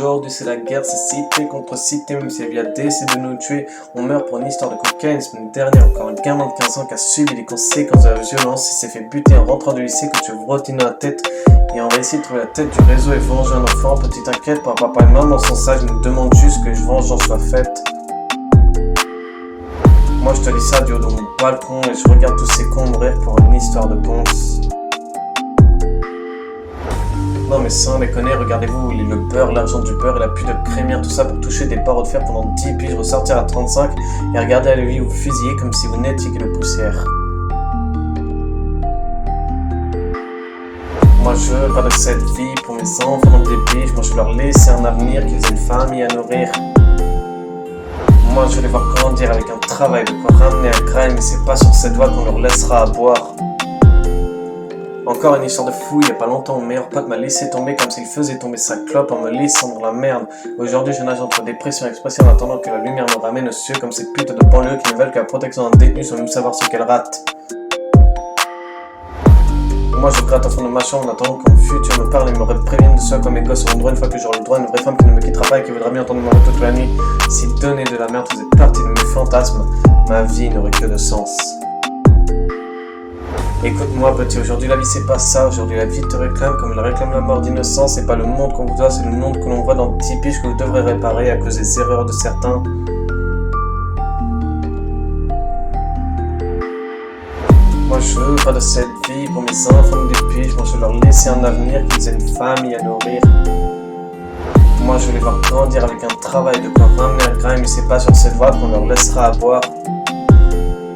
Aujourd'hui c'est la guerre, c'est cité contre cité. Même si elle vient décider de nous tuer, on meurt pour une histoire de cocaïne. Semaine dernière, encore un gamin de 15 ans qui a subi les conséquences de la violence. Il s'est fait buter en rentrant du lycée que tu routines dans la tête. Et on va essayer de trouver la tête du réseau et venger un enfant. Petite inquiète, pour papa et maman sont sages, ils nous demandent juste que je vengeance soit faite. Moi je te dis ça du haut de mon balcon et je regarde tous ces cons mourir pour une histoire de ponce. Non mais sans déconner, regardez-vous, le beurre, l'argent du beurre et la pute de crémière, tout ça pour toucher des barreaux de fer pendant 10 piges, ressortir à 35 et regarder à la vie vous fusiller comme si vous n'étiez que de poussière. Moi je veux pas de cette vie pour mes enfants dans des piges, moi je veux leur laisser un avenir, qu'ils aient une famille à nourrir. Moi je veux les voir grandir avec un travail, de quoi ramener un grain, mais c'est pas sur cette voie qu'on leur laissera à boire. Encore une histoire de fou, il y a pas longtemps mon meilleur pote m'a laissé tomber comme s'il faisait tomber sa clope en me laissant dans la merde. Aujourd'hui je nage entre dépression et expression en attendant que la lumière me ramène aux cieux comme ces putes de banlieue qui ne veulent que la protection d'un détenu sans même savoir ce qu'elles ratent. Moi je gratte au fond de ma chambre en attendant que mon futur me parle et me prévienne de ce à quoi mes gosses auront droit une fois que j'aurai le droit à une vraie femme qui ne me quittera pas et qui voudra bien entendre mon retour toute la nuit. Si donner de la merde faisait partie de mes fantasmes, ma vie n'aurait que de sens. Écoute-moi petit, aujourd'hui la vie c'est pas ça, aujourd'hui la vie te réclame comme elle réclame la mort d'innocent. C'est pas le monde qu'on vous doit, c'est le monde que l'on voit dans 10 piges que vous devrez réparer à cause des erreurs de certains. Moi je veux pas de cette vie pour mes enfants des piges, moi je veux leur laisser un avenir, qu'ils aient une famille à nourrir. Moi je veux les voir grandir avec un travail, de quoi ramener un grain, mais c'est pas sur cette voie qu'on leur laissera à boire.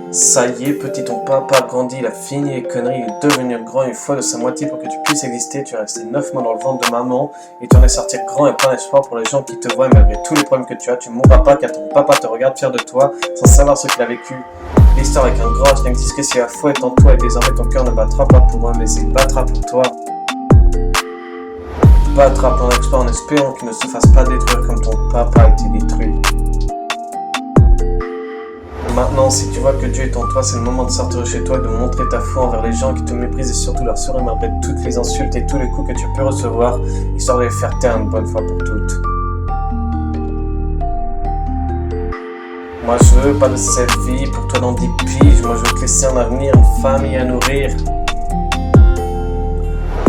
Ça y est petit, ton papa a grandi, il a fini les conneries, il est devenu grand une fois de sa moitié pour que tu puisses exister. Tu es resté 9 mois dans le ventre de maman et tu en es sorti grand et plein d'espoir pour les gens qui te voient. Et malgré tous les problèmes que tu as, tu ne mourras pas car ton papa te regarde fier de toi sans savoir ce qu'il a vécu. L'histoire avec un grand H n'existe que si la foi est en toi et désormais ton cœur ne battra pas pour eux mais il battra pour toi. Battra plein d'exploits en espérant qu'il ne se fasse pas détruire comme ton papa a été détruit. Maintenant, si tu vois que Dieu est en toi, c'est le moment de sortir de chez toi et de montrer ta foi envers les gens qui te méprisent et surtout leur sourire malgré toutes les insultes et tous les coups que tu peux recevoir, histoire de les faire taire une bonne fois pour toutes. Moi je veux pas de cette vie pour toi dans 10 piges, moi je veux te laisser un avenir, une famille à nourrir.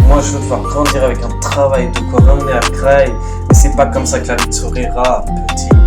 Moi je veux te voir grandir avec un travail, de quoi ramener à Creil, mais c'est pas comme ça que la vie te sourira, petit.